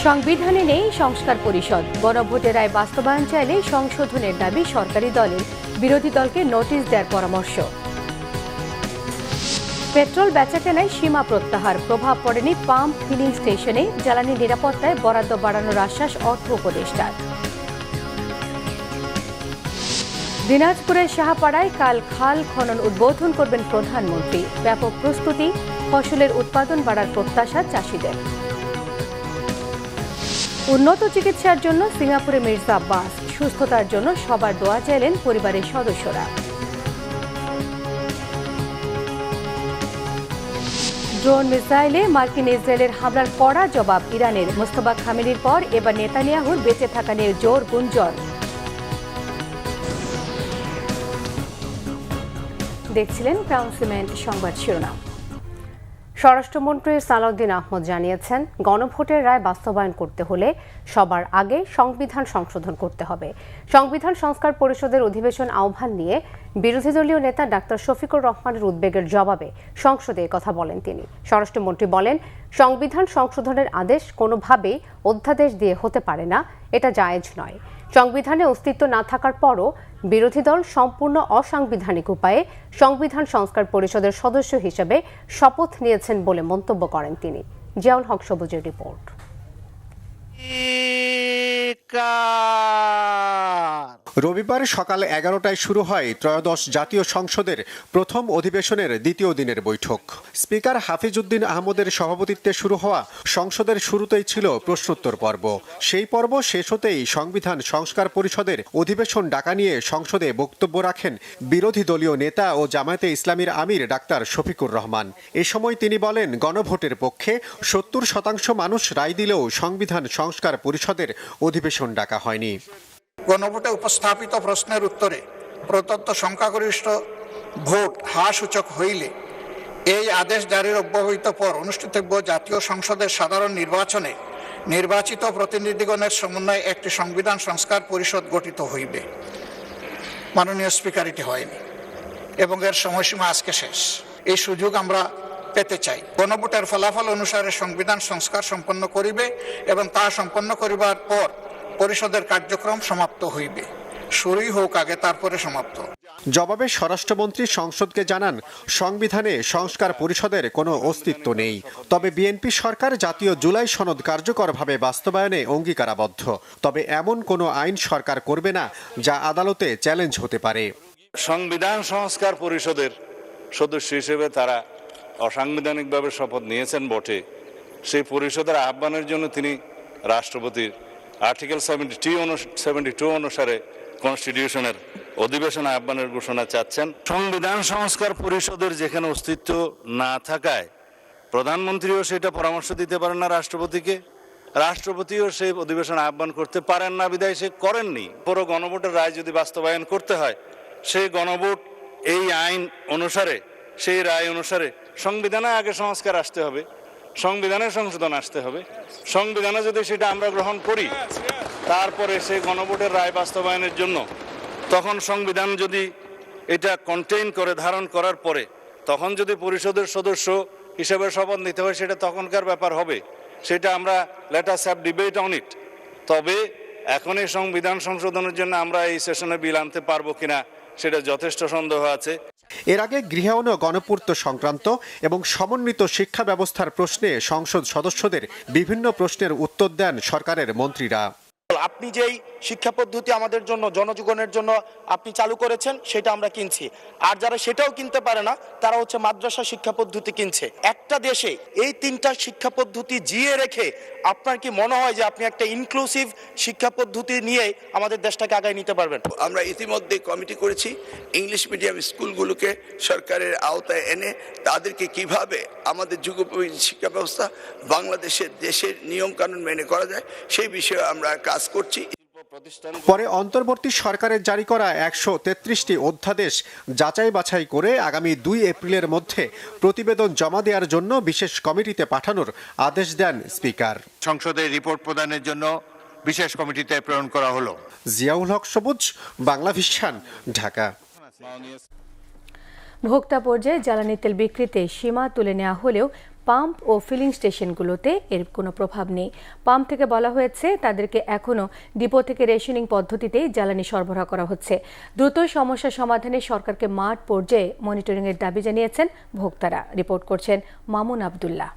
সংবিধানে নেই সংস্কার পরিষদ, গণভোটের রায় বাস্তবায়ন চাইলে সংশোধনের দাবি সরকারি দলের, বিরোধী দলকে নোটিশ দেওয়ার পরামর্শ। পেট্রোল বেচাকেনায় সীমা প্রত্যাহার, প্রভাব পড়েনি পাম্প ফিলিং স্টেশনে, জ্বালানি নিরাপত্তায় বরাদ্দ বাড়ানোর আশ্বাস অর্থ উপদেষ্টার। দিনাজপুরের শাহপাড়ায় কাল খাল খনন উদ্বোধন করবেন প্রধানমন্ত্রী, ব্যাপক প্রস্তুতি, ফসলের উৎপাদন বাড়ার প্রত্যাশা চাষিদের। উন্নত চিকিৎসার জন্য সিঙ্গাপুরে মির্জা আব্বাস, সুস্থতার জন্য সবার দোয়া চাইলেন পরিবারের সদস্যরা। ড্রোন মিসাইলে মার্কিন ইসরায়েলের হামলার কড়া জবাব ইরানের, মোস্তফা খামেনির পর এবার নেতানিয়াহুর বেঁচে থাকা নিয়ে জোর গুঞ্জন। দেখছিলেন ক্রাউন সিমেন্ট সংবাদ শিরোনাম। স্বরাষ্ট্রমন্ত্রী সালাউদ্দিন আহমদ জানিয়েছেন, গণভোটের রায় বাস্তবায়ন করতে হলে সবার আগে সংবিধান সংশোধন করতে হবে। সংবিধান সংস্কার পরিষদের অধিবেশন আহ্বান নিয়ে বিরোধী দলীয় নেতা ডাক্তার শফিকুর রহমানের উদ্বেগের জবাবে সংসদে কথা বলেন তিনি। স্বরাষ্ট্রমন্ত্রী বলেন, সংবিধান সংশোধনের আদেশ কোনোভাবেই অধ্যাদেশ দিয়ে হতে পারে না, এটা জায়েজ নয়। সংবিধানে অস্তিত্ব না থাকার পরও বিরোধী দল সম্পূর্ণ অসাংবিধানিক উপায়ে সংবিধান সংস্কার পরিষদের সদস্য হিসেবে শপথ নিয়েছেন বলে মন্তব্য করেন তিনি। জিয়াউল হক সবুজের রিপোর্ট। রবিবার সকাল 11টায় শুরু হয় ত্রয়োদশ জাতীয় সংসদের প্রথম অধিবেশনের দ্বিতীয় দিনের বৈঠক। স্পিকার হাফিজউদ্দিন আহমদের সভাপতিত্বে শুরু হওয়া সংসদের শুরুতেই ছিল প্রশ্নোত্তর পর্ব। সেই পর্ব শেষ হতেই সংবিধান সংস্কার পরিষদের অধিবেশন ডাকা নিয়ে সংসদে বক্তব্য রাখেন বিরোধী দলীয় নেতা ও জামায়াতে ইসলামীর আমির ডাক্তার শফিকুর রহমান। এ সময় তিনি বলেন, গণভোটের পক্ষে 70% মানুষ রায় দিলেও সংবিধান সংস্কার পরিষদের অধিবেশন ডাকা হয়নি। গণভোটে উপস্থাপিত প্রশ্নের উত্তরে প্রদত্ত সংখ্যাগরিষ্ঠ ভোট হ্রাসূচক হইলে এই আদেশ জারির অব্যবহিত পর অনুষ্ঠিতব্য জাতীয় সংসদের সাধারণ নির্বাচনে নির্বাচিত প্রতিনিধিগণের সমন্বয়ে একটি সংবিধান সংস্কার পরিষদ গঠিত হইবে। মাননীয় স্পিকার, এটি হয়নি এবং এর সময়সীমা আজকে শেষ। এই সুযোগ আমরা পেতে চাই। গণভোটের ফলাফল অনুসারে সংবিধান সংস্কার সম্পন্ন করিবে এবং তা সম্পন্ন করিবার পর পরিষদের কার্যক্রম সমাপ্ত হইবে। শুরুই হোক আগে, তারপরে সমাপ্ত। জবাবে স্বরাষ্ট্রমন্ত্রী সংসদকে জানান, সংবিধানে সংস্কার পরিষদের কোনো অস্তিত্ব নেই, তবে বিএনপি সরকার জাতীয় জুলাই সনদ কার্যকরভাবে বাস্তবায়নে অঙ্গীকারাবদ্ধ। তবে এমন কোনো আইন সরকার করবে না যা আদালতে চ্যালেঞ্জ হতে পারে। সংবিধান সংস্কার পরিষদের সদস্য হিসেবে তারা অসাংবিধানিকভাবে শপথ নিয়েছেন বটে, সেই পরিষদের আহ্বানের জন্য তিনি রাষ্ট্রপতির আর্টিকেল 72 অনুসারে কনস্টিটিউশনের অধিবেশন আহ্বানের ঘোষণা চাচ্ছেন। সংবিধান সংস্কার পরিষদের যেখানে অস্তিত্ব না থাকায় প্রধানমন্ত্রীও সেটা পরামর্শ দিতে পারেন না রাষ্ট্রপতিকে, রাষ্ট্রপতিও সেই অধিবেশন আহ্বান করতে পারেন না, বিধায় সে করেননি। পুরো গণভোটের রায় যদি বাস্তবায়ন করতে হয়, সেই গণভোট এই আইন অনুসারে, সেই রায় অনুসারে সংবিধানে আগে সংস্কার আসতে হবে, সংবিধানের সংশোধন আসতে হবে। সংবিধানে যদি সেটা আমরা গ্রহণ করি, তারপরে সেই গণভোটের রায় বাস্তবায়নের জন্য তখন সংবিধান যদি এটা কন্টেইন করে, ধারণ করার পরে তখন যদি পরিষদের সদস্য হিসেবে শপথ নিতে হয়, সেটা তখনকার ব্যাপার হবে। সেটা আমরা let us have debate on it. তবে এখন এই সংবিধান সংশোধনের জন্য আমরা এই সেশনে বিল আনতে পারবো কিনা সেটা যথেষ্ট সন্দেহ আছে। এর আগে গৃহায়ন ও গণপূর্ত সংক্রান্ত এবং সমন্বিত শিক্ষা ব্যবস্থার প্রশ্নে সংসদ সদস্যদের বিভিন্ন প্রশ্নের উত্তর দেন সরকারের মন্ত্রীরা। আপনি যেই শিক্ষা পদ্ধতি আমাদের জন্য, জনজীবনের জন্য আপনি চালু করেছেন, সেটা আমরা কিনছি। আর যারা সেটাও কিনতে পারে না, তারা হচ্ছে মাদ্রাসা শিক্ষা পদ্ধতি কিনছে। একটা দেশে এই তিনটা শিক্ষা পদ্ধতি জিয়ে রেখে আপনার কি মনে হয় যে আপনি একটা ইনক্লুসিভ শিক্ষা পদ্ধতি নিয়ে আমাদের দেশটাকে আগায় নিতে পারবেন? আমরা ইতিমধ্যে কমিটি করেছি ইংলিশ মিডিয়াম স্কুলগুলোকে সরকারের আওতায় এনে তাদেরকে কিভাবে আমাদের যুগোপযোগী শিক্ষা ব্যবস্থা বাংলাদেশের দেশের নিয়ম কানুন মেনে করা যায়, সেই বিষয়ে আমরা কাজ করছি। পরে অন্তর্বর্তী সরকারের জারি করা 133টি অধ্যাদেশ যাচাই বাছাই করে আগামী 2 এপ্রিলের মধ্যে প্রতিবেদন জমা দেওয়ার জন্য বিশেষ কমিটিতে পাঠানোর আদেশ দেন স্পিকার। সংসদে রিপোর্ট প্রদানের জন্য বিশেষ কমিটিতে প্রেরণ করা হলো। জিয়াউল হক সবুজ, বাংলা ভিশন, ঢাকা। ভোক্তা পর্যায়ে জ্বালানি তেল বিক্রিতে সীমা তুলে নেওয়া হলেও পাম্প ও ফিলিং স্টেশনগুলোতে এর কোনো প্রভাব নেই। পাম্প থেকে বলা হয়েছে তাদেরকে এখনও ডিপো থেকে রেশনিং পদ্ধতিতেই জ্বালানি সরবরাহ করা হচ্ছে। দ্রুত সমস্যা সমাধানে সরকারকে মাঠ পর্যায়ে মনিটরিংয়ের দাবি জানিয়েছেন ভোক্তারা। রিপোর্ট করছেন মামুন আবদুল্লাহ।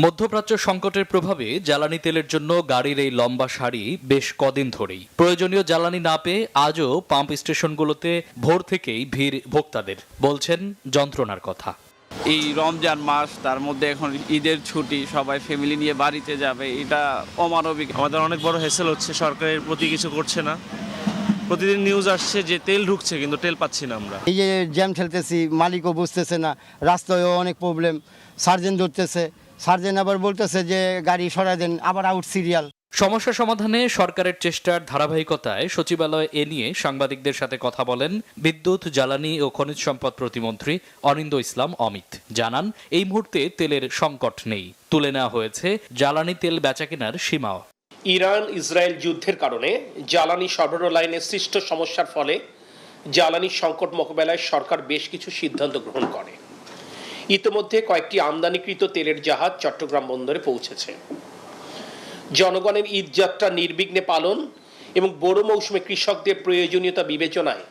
মধ্যপ্রাচ্য সংকটের প্রভাবে জ্বালানি তেলের জন্য গাড়ির এই লম্বা সারি বেশ কদিন ধরেই। প্রয়োজনীয় জ্বালানি না পেয়ে আজও পাম্প স্টেশনগুলোতে ভোর থেকেই ভিড় ভোক্তাদের, বলছেন যন্ত্রণার কথা। এই রমজান মাস, তার মধ্যে এখন ঈদের ছুটি, সবাই ফ্যামিলি নিয়ে বাড়িতে যাবে, এটা অমানবিক। আমাদের অনেক বড় হ্যাসেল হচ্ছে, সরকারের প্রতি কিছু করছে না। প্রতিদিন নিউজ আসছে যে তেল ঢুকছে কিন্তু তেল পাচ্ছি না আমরা। এই যে জ্যাম ঠেলতেছি, মালিকও বুঝতেছে না, রাস্তায়ও অনেক প্রবলেম। সার্জেন্ট ধরতেছে, সার্জেন্ট আবার বলতেছে যে গাড়ি সরাই দেন, আবার আউট সিরিয়াল। সমস্যা সমাধানে সরকারের চেষ্টার ধারাবাহিকতায় সচিবালয়ে এ নিয়ে সাংবাদিকদের সাথে কথা বলেন বিদ্যুৎ, জ্বালানি ও খনিজ সম্পদ প্রতিমন্ত্রী অনিন্দ ইসলাম অমিত। জানান, এই মুহূর্তে তেলের সংকট নেই, তুলে নেওয়া হয়েছে জ্বালানি তেল বেচাকেনার সীমাও। ইরান ইসরায়েল যুদ্ধের কারণে জ্বালানি সরবরাহ লাইনে সৃষ্ট সমস্যার ফলে জ্বালানি সংকট মোকাবেলায় সরকার বেশ কিছু সিদ্ধান্ত গ্রহণ করে। ইতিমধ্যে কয়েকটি আমদানিকৃত তেলের জাহাজ চট্টগ্রাম বন্দরে পৌঁছেছে। জনগণের ঈদযাত্রা নির্বিঘ্নে পালন এবং বড় মৌসুমে কৃষকদের প্রয়োজনীয়তা বিবেচনায়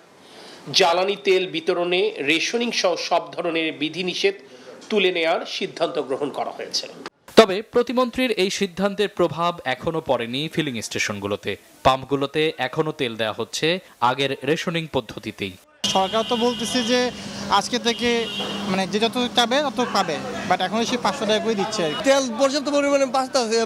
জ্বালানি তেল বিতরণে রেশনিং সহ সব ধরনের বিধিনিষেধ তুলে নেওয়ার সিদ্ধান্ত গ্রহণ করা হয়েছে। তবে প্রতিমন্ত্রীর এই সিদ্ধান্তের প্রভাব এখনো পড়েনি ফিলিং স্টেশনগুলোতে। পাম্পগুলোতে এখনো তেল দেওয়া হচ্ছে আগের রেশনিং পদ্ধতিতেই। সরকার তো বলতেছে যে আজকে থেকে মানে যে যত চাবে তত পাবে, বাট এখন সে 500 টাকা করে দিচ্ছে। তেল পর্যাপ্ত পরিমাণে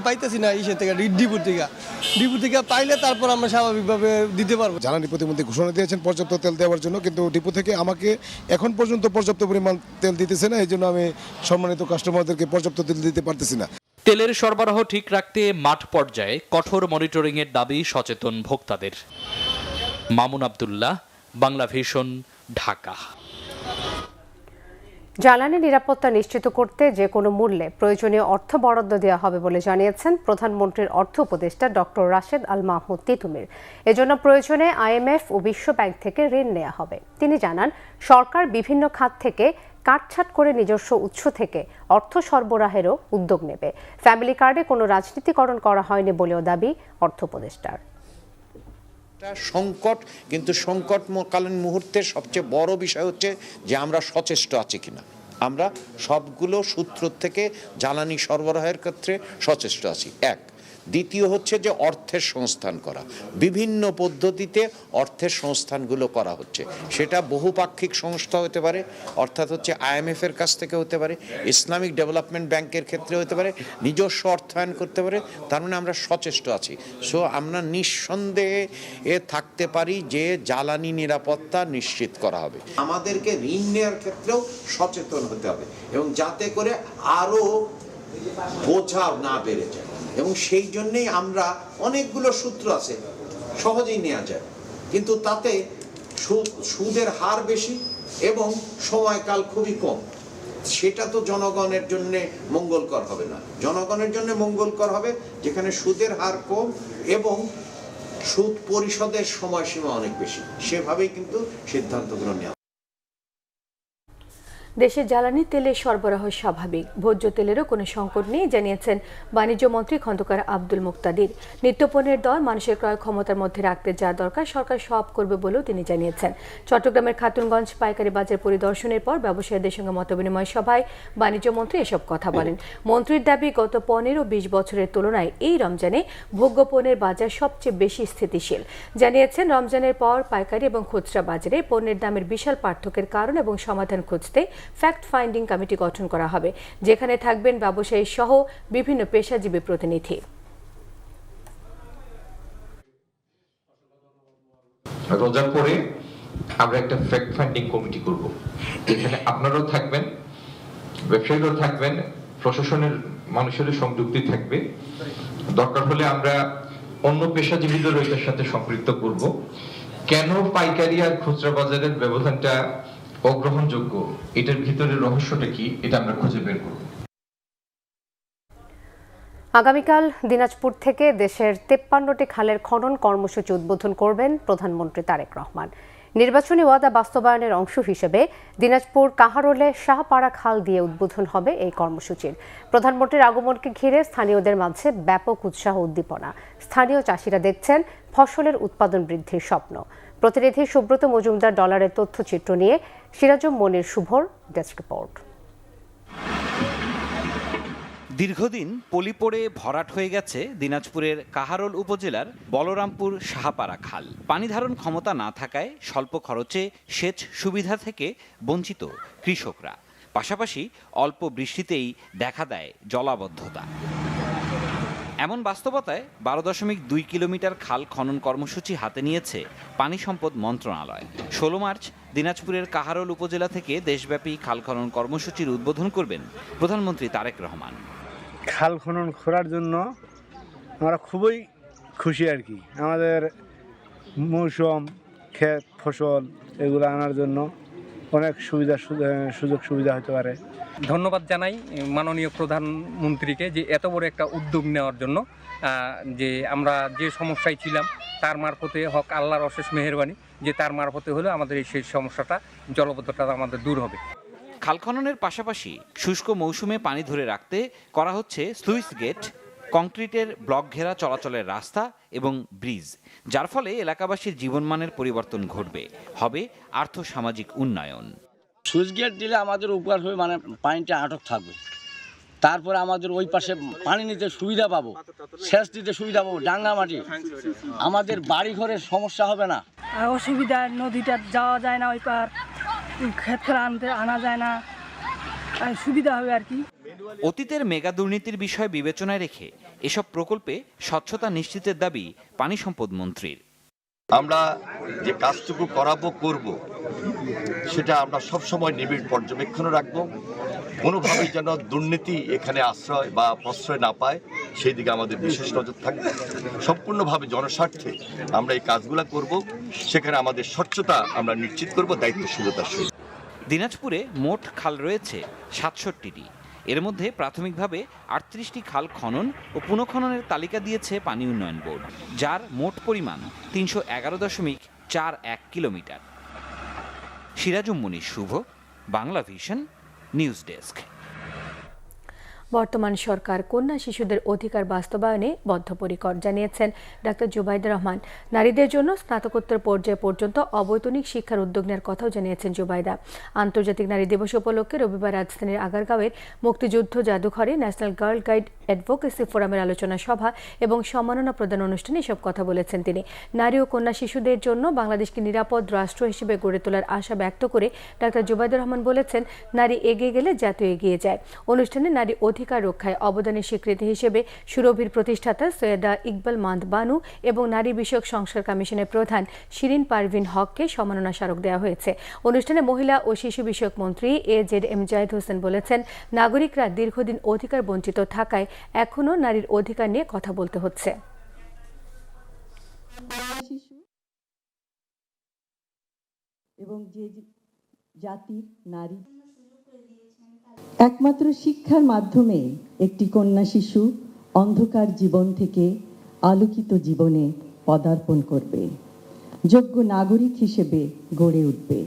পাইতেছি না ইসে থেকে, ডিপু থেকে পাইলে তারপর আমরা স্বাভাবিকভাবে দিতে পারবো। জ্বালানি প্রতিমন্ত্রী ঘোষণা দিয়েছেন পর্যাপ্ত তেল দেওয়ার জন্য, কিন্তু ডিপো থেকে আমাকে এখন পর্যন্ত পর্যাপ্ত পরিমাণ তেল দিতেছে না। এই জন্য আমি সম্মানিত কাস্টমারদেরকে পর্যাপ্ত তেল দিতে পারতেছি না। তেলের সরবরাহ ঠিক রাখতে মাঠ পর্যায়ে কঠোর মনিটরিংয়ের দাবি সচেতন ভোক্তাদের। মামুন আবদুল্লাহ, বাংলা ভিশন, ঢাকা। জ্বালানি নিরাপত্তা নিশ্চিত করতে যে কোনো মূল্যে প্রয়োজনীয় অর্থ বরাদ্দ দেওয়া হবে বলে জানিয়েছেন প্রধানমন্ত্রীর অর্থ উপদেষ্টা ডক্টর রাশেদ আল মাহমুদ তিতুমির। এজন্য প্রয়োজনে IMF ও বিশ্ব ব্যাংক থেকে ঋণ নেওয়া হবে। তিনি জানান, সরকার বিভিন্ন খাত থেকে কাটছাঁট করে নিজস্ব উৎস থেকে অর্থ সরবরাহেরও উদ্যোগ নেবে। ফ্যামিলি কার্ডে কোনো রাজনীতিকরণ করা হয়নি বলেও দাবি অর্থ উপদেষ্টার। সংকট, কিন্তু সংকটকালীন মুহূর্তে সবচেয়ে বড় বিষয় হচ্ছে যে আমরা সচেষ্ট আছি কিনা। আমরা সবগুলো সূত্র থেকে জ্বালানি সরবরাহের ক্ষেত্রে সচেষ্ট আছি, এক। দ্বিতীয় হচ্ছে যে অর্থের সংস্থান করা, বিভিন্ন পদ্ধতিতে অর্থের সংস্থানগুলো করা হচ্ছে। সেটা বহুপাক্ষিক সংস্থা হতে পারে, অর্থাৎ হচ্ছে IMF এর কাছ থেকে হতে পারে, ইসলামিক ডেভেলপমেন্ট ব্যাংকের ক্ষেত্রে হতে পারে, নিজস্ব অর্থায়ন করতে পারে। তার মানে আমরা সচেষ্ট আছি। সো আমরা নিঃসন্দেহে থাকতে পারি যে জ্বালানি নিরাপত্তা নিশ্চিত করা হবে। আমাদেরকে ঋণ নেওয়ার ক্ষেত্রেও সচেতন হতে হবে, এবং যাতে করে আরও বোঝা না বেড়ে যায়। এবং সেই জন্যেই আমরা অনেকগুলো সূত্র আছে, সহজেই নেওয়া যায়, কিন্তু তাতে সুদের হার বেশি এবং সময়কাল খুবই কম। সেটা তো জনগণের জন্য মঙ্গলকর হবে না। জনগণের জন্য মঙ্গলকর হবে যেখানে সুদের হার কম এবং সুদ পরিশোধের সময়সীমা অনেক বেশি। সেভাবেই কিন্তু সিদ্ধান্ত গ্রহণ নেওয়া। দেশে জ্বালানি তেলের সরবরাহ স্বাভাবিক, ভোজ্য তেলেরও কোনো সংকট নেই জানিয়েছেন বাণিজ্য মন্ত্রী খন্দকার আব্দুল মুক্তাদির। নিত্যপণ্যের দর মানুষের ক্রয় ক্ষমতার মধ্যে রাখতে যা দরকার সরকার সব করবে বলেও তিনি জানিয়েছেন। চট্টগ্রামের খাতুনগঞ্জ পাইকারি বাজার পরিদর্শনের পর ব্যবসায়ীদের সঙ্গে মতবিনিময় সভায় বাণিজ্য মন্ত্রী এসব কথা বলেন। মন্ত্রীর দাবি, গত 15-20 বছরের তুলনায় এই রমজানে ভোগ্য পণ্যের বাজার সবচেয়ে বেশি স্থিতিশীল। জানিয়েছেন, রমজানের পর পাইকারি এবং খুচরা বাজারে পণ্যের দামের বিশাল পার্থক্যের কারণ এবং সমাধান খুঁজতে ফ্যাক্ট ফাইন্ডিং কমিটি গঠন করা হবে, যেখানে থাকবেন ব্যবসায়ী সহ বিভিন্ন পেশাজীবী প্রতিনিধি। রোজার পরে আমরা একটা ফ্যাক্ট ফাইন্ডিং কমিটি করব। এখানে আপনারাও থাকবেন, ব্যবসায়ীরাও থাকবেন, প্রশাসনের মানুষেরও সংযুক্তি থাকবে। দরকার হলে আমরা অন্য পেশাজীবীদের এটার সাথে সম্পৃক্ত করব। কেন পাইকারি আর খুচরা বাজারের ব্যবধানটা অগ্রহণযোগ্য, এটার ভিতরে রহস্যটা কি, এটা আমরা খুঁজে বের করব। আগামীকাল দিনাজপুর থেকে দেশের 53টি খালের খনন কর্মসূচি উদ্বোধন করবেন প্রধানমন্ত্রী তারেক রহমান। নির্বাচনী ওয়াদা বাস্তবায়নের অংশ হিসেবে দিনাজপুর কাহারোলে শাহপাড়া খাল দিয়ে উদ্বোধন হবে এই কর্মসূচির। প্রধানমন্ত্রীর আগমনকে ঘিরে স্থানীয়দের মাঝে ব্যাপক উৎসাহ উদ্দীপনা। স্থানীয় চাষিরা দেখছেন ফসলের উৎপাদন বৃদ্ধির স্বপ্ন। প্রতিনিধি সুব্রত মজুমদার ডলারের তথ্যচিত্র নিয়ে সিরাজুম মনির শুভর ডেস্ক রিপোর্ট। দীর্ঘদিন পলি পড়ে ভরাট হয়ে গেছে দিনাজপুরের কাহারোল উপজেলার বলরামপুর শাহপাড়া খাল। পানি ধারণ ক্ষমতা না থাকায় স্বল্প খরচে সেচ সুবিধা থেকে বঞ্চিত কৃষকরা। পাশাপাশি অল্প বৃষ্টিতেই দেখা দেয় জলাবদ্ধতা। এমন বাস্তবতায় 12.2 কিলোমিটার খাল খনন কর্মসূচি হাতে নিয়েছে পানি সম্পদ মন্ত্রণালয়। 16 মার্চ দিনাজপুরের কাহারোল উপজেলা থেকে দেশব্যাপী খাল খনন কর্মসূচির উদ্বোধন করবেন প্রধানমন্ত্রী তারেক রহমান। খাল খনন করার জন্য আমরা খুবই খুশি আর কি। আমাদের মৌসুম ক্ষেত ফসল এগুলো আনার জন্য অনেক সুযোগ সুবিধা হতে পারে। ধন্যবাদ জানাই মাননীয় প্রধানমন্ত্রীকে যে এত বড় একটা উদ্যোগ নেওয়ার জন্য। যে আমরা যে সমস্যায় ছিলাম তার মারফতে হক আল্লাহর অশেষ মেহেরবানি যে তার মারফতে হলে আমাদের এই সেই সমস্যাটা জলবদ্ধতা আমাদের দূর হবে। খাল খননের পাশাপাশি শুষ্ক মৌসুমে পানি ধরে রাখতে করা হচ্ছে স্লুইস গেট, কংক্রিটের ব্লক ঘেরা চলাচলের রাস্তা এবং ব্রিজ, যার ফলে এলাকাবাসীর জীবনমানের পরিবর্তন ঘটবে, হবে আর্থসামাজিক উন্নয়ন। সুইচ গেট দিলে আমাদের উপকার হবে, মানে পানিটা আটক থাকবে। তারপরে আমাদের ওই পাশে পানি নিতে সুবিধা পাবো, সেচ দিতে সুবিধা পাবো, ডাঙ্গা মাটি, আমাদের বাড়ি ঘরের সমস্যা হবে না। অসুবিধা, নদীটা যাওয়া যায় না, ওই পার ক্ষেত আনতে আনা যায় না, সুবিধা হবে আর কি। অতীতের মেগা দুর্নীতির বিষয় বিবেচনায় রেখে এসব প্রকল্পে স্বচ্ছতা নিশ্চিতের দাবি পানি সম্পদ মন্ত্রীর। আমরা যে কাজটুকু করব সেটা আমরা সবসময় নিবিড় পর্যবেক্ষণে রাখবো। কোনোভাবেই যেন দুর্নীতি এখানে আশ্রয় বা প্রশ্রয় না পায় সেই দিকে আমাদের বিশেষ নজর থাকবে। সম্পূর্ণভাবে জনস্বার্থে আমরা এই কাজগুলো করব, সেখানে আমাদের স্বচ্ছতা আমরা নিশ্চিত করব দায়িত্বশীলতার সহিত। দিনাজপুরে মোট খাল রয়েছে 67টি। এর মধ্যে প্রাথমিকভাবে 38টি খাল খনন ও পুনঃখননের তালিকা দিয়েছে পানি উন্নয়ন বোর্ড, যার মোট পরিমাণ 311.41 কিলোমিটার। সিরাজুম মনির শুভ, বাংলা ভিশন, নিউজ ডেস্ক। বর্তমান সরকার কন্যা শিশুদের অধিকার বাস্তবায়নে বদ্ধপরিকর জানিয়েছেন ডাক্তার জুবাইদা রহমান। নারীদের জন্য স্নাতকোত্তর পর্যায় পর্যন্ত অবৈতনিক শিক্ষার উদ্যোগ নেওয়ার কথাও জানিয়েছেন জুবাইদা। আন্তর্জাতিক নারী দিবস উপলক্ষে রবিবার রাজধানীর আগারগাঁওয়ের মুক্তিযুদ্ধ জাদুঘরে ন্যাশনাল গার্ল গাইড অ্যাডভোকেসি ফোরামের আলোচনা সভা এবং সম্মাননা প্রদান অনুষ্ঠানে এসব কথা বলেছেন তিনি। নারী ও কন্যা শিশুদের জন্য বাংলাদেশকে নিরাপদ রাষ্ট্র হিসেবে গড়ে তোলার আশা ব্যক্ত করে ডাক্তার জুবাইদা রহমান বলেছেন, নারী এগিয়ে গেলে জাতীয় এগিয়ে যায়। অনুষ্ঠানে নারী অধিকার রক্ষায় অবদানের স্বীকৃতি হিসেবে সুরভির প্রতিষ্ঠাতা সৈয়দা ইকবাল মান্দ বানু এবং নারী বিষয়ক সংস্কার কমিশনের প্রধান শিরিন পারভিন হককে সম্মাননা স্মারক দেওয়া হয়েছে। অনুষ্ঠানে মহিলা ও শিশু বিষয়ক মন্ত্রী AJM জাহিদ হোসেন বলেছেন, নাগরিকরা দীর্ঘদিন অধিকার বঞ্চিত থাকায় এখনও নারীর অধিকার নিয়ে কথা বলতে হচ্ছে। এবং যে জাতির নারী একমাত্র শিক্ষার মাধ্যমে একটি কন্যা শিশু অন্ধকার জীবন থেকে আলোকিত জীবনে পদার্পণ করবে, যোগ্য নাগরিক হিসেবে গড়ে উঠবে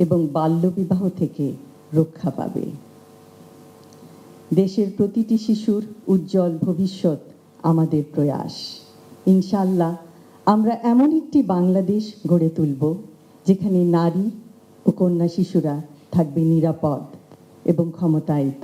এবং বাল্যবিবাহ থেকে রক্ষা পাবে। দেশের প্রতিটি শিশুর উজ্জ্বল ভবিষ্যৎ আমাদের প্রয়াস। ইনশাআল্লাহ আমরা এমন একটি বাংলাদেশ গড়ে তুলব যেখানে নারী ও কন্যা শিশুরা থাকবে নিরাপদ এবং ক্ষমতায়িত।